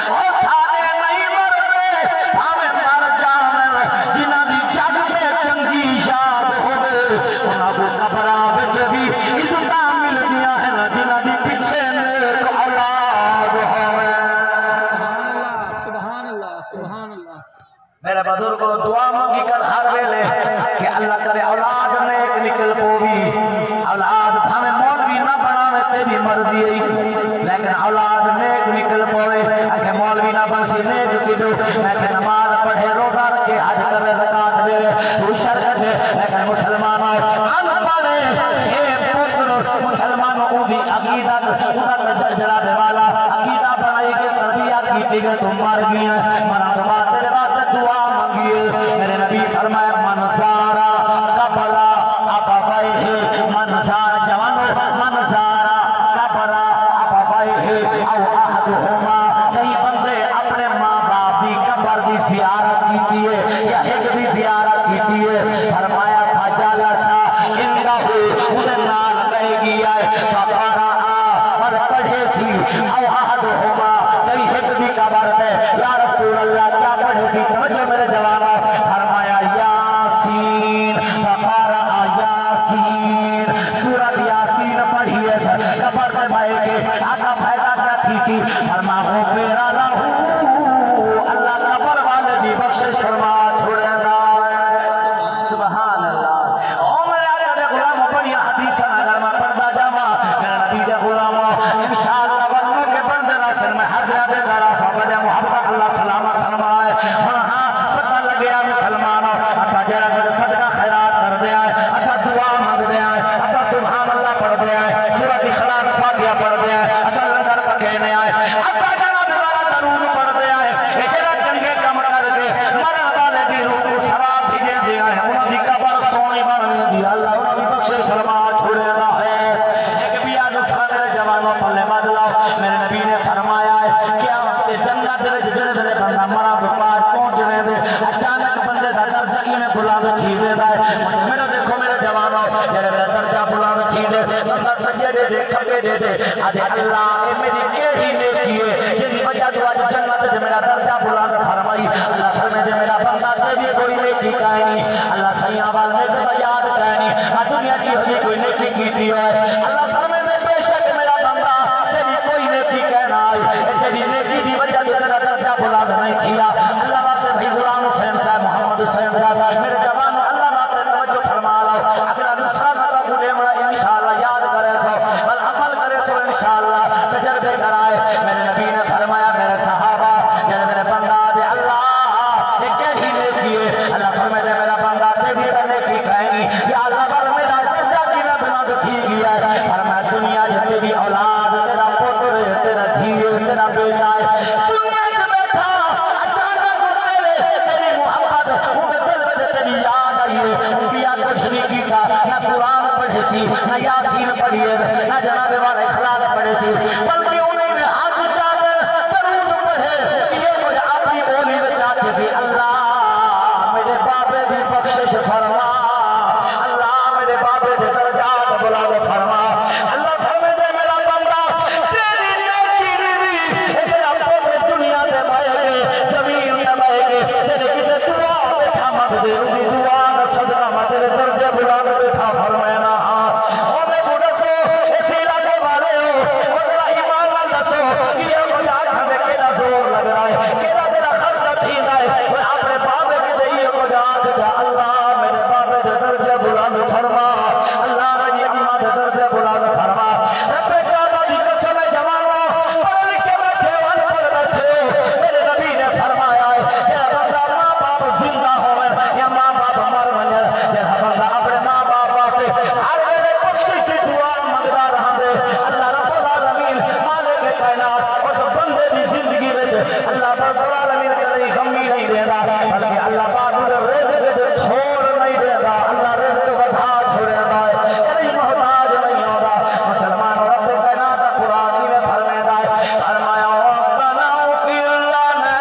او سادے نہیں مردے بھاوے مر جاویں جنہاں دی جگ تے چنگی یاد ہوے انہاں کو قبراں وچ بھی عزت ملدیاں ہیں جنہاں دی پیچھے نیک اولاد ہوے سبحان اللہ سبحان اللہ میرے بزرگوں دعا مانگی کر ہر ویلے کہ اللہ کرے اولاد نیک نکل پوی اولاد ہمیں مولوی نہ بناوے تیری مرضی ہے لیکن اولاد نیک نکل پوے کہ مولوی نہ بن سی نیک کی دو لیکن نماز پڑھے روزہ رکھے حج کرے زکات دے تو شرط ہے لیکن مسلمانوں ان پڑھے اے پتر مسلمانوں کو بھی عقیدت انہاں جناب والا عقیدہ بنائی کے تربیت کی تھی تو مر گیا منا بعد تیرے واسطے دعا مانگیے میرے نبی فرمایا من زارا قبر ابویہ من زارا جوانو من زارا قبر ابویہ او احدہما کئی بندے اپنے ماں باپ کی قبر کی زیارت کی ہے یا ایک بھی زیارت کی ہے فرمایا فجلسا انہ انہیں نال رہ گیا ہے فقرا اور پڑھے تھی او احدہما کئی ایک بھی قبر ہے یا رسول اللہ کیا پڑھے تھی سمجھ فرما غفر لہ اللہ قبر والے دی بخشش فرما چھوڑے گا سبحان اللہ او میرے آقا دے غلاموں پر یہ حدیث اگر میں پڑھتا جاواں میرے نبی دے غلاموں انشاءاللہ والله کے بندے ناصر میں حضرت ذرا صاحب محبت اللہ سلامت فرمائے ہاں پتہ لگیا مسلمانوں اسا جڑا صدقہ خیرات کر دیا اسا دعا مانگ دیا اسا سبحان اللہ پڑھ دیا سورۃ اخلاص فاتحہ پڑھ دیا اسا لنگر پکینے آئے اسا جناب والا درود پڑھ دیا اے جڑا چنگے کام کر دے مرا والے دی روح کو شراب بھیجے دیا ہے انہاں دی قبر سونی بن دی اللہ انہاں دی بخشش فرما چھوڑے گا ہے ایک بیا نسخہ میرے جوانوں پلے مد لاؤ میرے نبی نے فرمایا ہے کیا وقت جنت دے جڑے جڑے بندہ مرا تو پار پہنچنے دے اچانک بندے دا درجہ میں بلاوے تھی دے میرا دیکھو میرے جوانوں جڑے میرا درجہ بلاوے تھی دے بندہ سجدے دے کھبے دے دے اج اللہ اے میری کیڑی نیکی ہے جس وجہ تو اج جنت دے میرا درجہ بلاوے فرمائی اللہ فرمائے دے میرا بندہ تے بھی کوئی نیکی کائے نہیں اللہ سیاں وال میں تے یاد کائے نہیں ا دنیا کی ہوئی کوئی نیکی کیتی ہے اللہ فرمائے دے بے شک میرا بندہ تیری کوئی نیکی کہنا ہے تیری نیکی دی وجہ سے تیرا درجہ بلاوے نہیں کیا اللہ واسطے بھائی غلام حسین صاحب محمد حسین صاحب میرے جوانوں اللہ واسطے توجہ فرما لو اگر نسخہ کا بولے میں انشاءاللہ یاد کرے سو بل عمل کرے سو انشاءاللہ تجربے کرائے میرے نبی نے فرمایا میرے صحابہ جب میرے بندہ دے اللہ یہ کیسی نیکی ہے اللہ فرمائے دے میرا بندہ تیری نیکی کہیں گی یا اللہ بر میرا درجہ کی نہ بنا تو ٹھیک ہی ہے فرمایا دنیا جتنی بھی اولاد تیرا پتر ہے تیرا دھی ہے تیرا بیٹا ہے دنیا میں بیٹھا اچانک تیری محبت وہ دل میں تیری یاد آئی ہے بیا کچھ نہیں کیتا نہ قرآن پڑھی سی نہ یاسین پڑھی نہ جناب والا اخلاق پڑھے سی بلکہ انہیں میں ہاتھ چاہتے درود پڑھے یہ مجھے اپنی بولی میں چاہتے تھی اللہ میرے بابے دی بخشش فرما اللہ میرے بابے دے درجات بلاوے فرما اللہ فرمائے دے میرا بندہ تیری نیکی دی میرا پوتر دنیا دے بھائے گے زمین دے بھائے گے تیرے کسے دعا بیٹھا مت دے دی دعا نہ صدقہ مت تیرے درجے بلاوے بیٹھا فرمائے نا او میں کو دسو اس علاقے والے ہو اور تیرا ایمان نہ دسو کہ یہ مجھے آج ہمیں کیڑا زور لگ رہا ہے کیڑا تیرا خرچہ تھی رہا ہے اور اپنے بابے کے دئیے کو جہاں جا اللہ میرے بابے دے درجے بلاوے فرما اللہ میری اماں دے درجے بلاوے فرما رب تعالیٰ دی قسم جوانوں پڑھ لکھ کے بیٹھے وان پڑھ بیٹھے میرے نبی نے فرمایا ہے کہ بندہ ماں باپ زندہ ہوئے یا ماں باپ مر ونجے جیسا بندہ اپنے ماں باپ واسطے ہر ویلے بخشش کی دعا منگتا رہا دے اللہ رب العالمین مالک کائنات اس بندے دی زندگی میں اللہ رب العالمین کبھی غمی نہیں دینا بلکہ اللہ پاک دے رزق دے چھوڑ نہیں دینا اللہ رزق بڑھا چھوڑے گا کبھی محتاج نہیں ہوگا مسلمان رب کائنات قرآن میں فرمایا ہے فرمایا ربنا اغفر لنا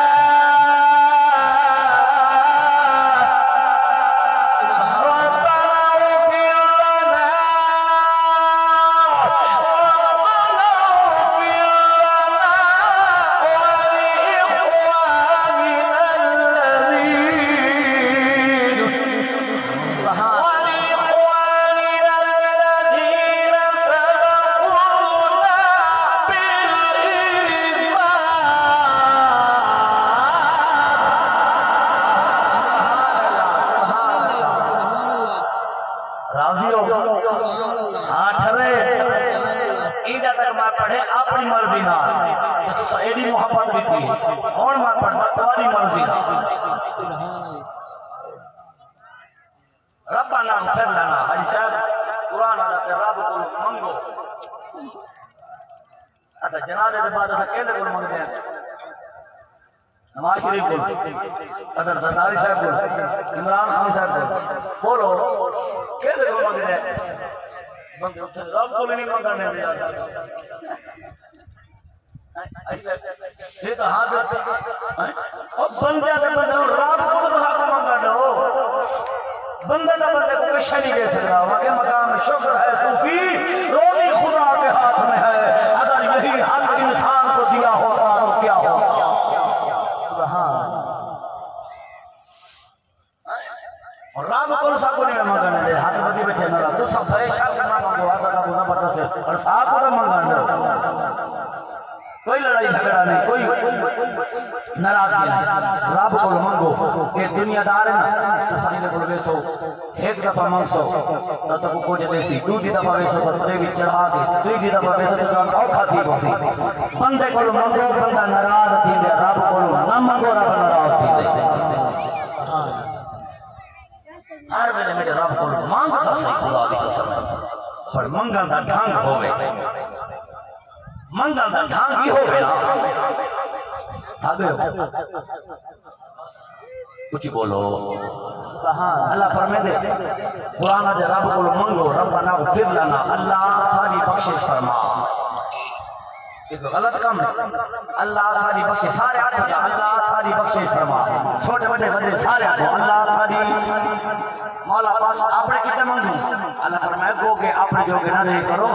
راضی ہو آٹھ ایڈا تک میں پڑھے اپنی مرضی نہ ایڈی محبت بھی تھی اور میں پڑھتا تمہاری مرضی نہ ربنا اغفر لنا حجی صاحب قرآن ادا کہ رب کو منگو اتا جنازے کے بعد اتا کہنے کو منگتے ہیں نواز شریف کو صدر زرداری صاحب کو عمران خان صاحب کو بولو کہنے کو منگتے ہیں رب کو نہیں منگانے دیا یہ تو ہاتھ اور بندے کے بندے رب کو تو حق منگا دو بندے کا بندے کو کشا نہیں دے سکتا واقع مقام شکر ہے صوفی روزی خدا کے ہاتھ میں ہے اگر یہی حق انسان کو دیا ہوتا تو کیا ہوتا سبحان اور رب کو سب کو نہیں منگانے دے ہاتھ بدی بیٹھے نہ تو سب پریشان کرنا منگوا سکتا کو نہ پتہ سے اور صاحب کو منگانے کوئی لڑائی جھگڑا نہیں، کوئی ناراضگی نہیں، رب کو منگو کہ دنیا دار ہے نا تو سائیں کو ویسو ایک دفعہ منگسو تو تو کو دے سی، دوسری دفعہ ویسو تو تے بھی چڑھا کے، تیسری دفعہ ویسو تو اوکھا تھی کوسی بندے کو منگو بندہ ناراض تھی دے، رب کو نہ منگو رب ناراض تھی دے۔ ہر ویلے میرے رب کو مانگتا سی خدا دی قسم، پر منگن دا ڈھنگ ہوے، منگل دا ڈھانگ ہی ہو گیا تھاگے ہو کچھ بولو اللہ فرمائے دے قرآن دے رب کو منگو ربنا اغفر لنا، اللہ ساری بخشش فرما، ایک غلط کام ہے، اللہ ساری بخشش سارے آٹھو جا، اللہ ساری بخشش فرما، چھوٹے بڑے بڑے سارے آٹھو اللہ ساری مولا پاس اپنے کتنے منگو، اللہ فرمائے گو کہ اپنے جو گناہ نہیں کرو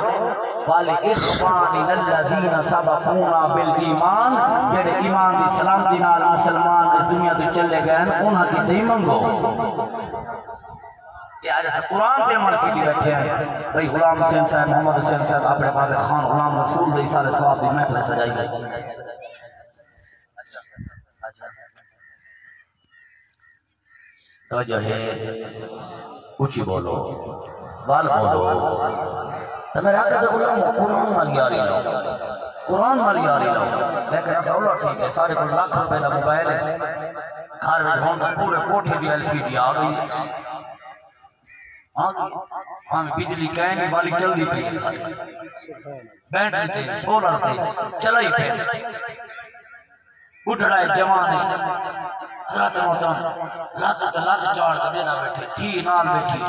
والے اخوان الذین سبقونا بالایمان، جڑے ایمان دی سلامتی نال مسلمان اس دنیا تو چلے گئے انہاں کی تے منگو۔ یہ آج قرآن تے عمل کی بیٹھے ہیں بھئی غلام حسین صاحب محمد حسین صاحب اپنے باغ خان غلام رسول دی سارے ثواب دی محفل سجائی گئی۔ توجہ ہے اچھی بولو بال بولو تو میرے آقا دے غلام قرآن مال یاری لو، قرآن مال یاری لو، لیکن ایسا اللہ ٹھیک ہے سارے کو لاکھ روپے دا موبائل ہے، گھر میں ہوں تو پورے کوٹھے بھی ایل سی ڈی آ گئی، ہمیں بجلی کہنے والی چل دی پی، بیٹری تے سولر تے چلائی پہ، اٹھڑائے جوانے حضرت محترم لات چاڑ کے دینا بیٹھے تھی نال بیٹھی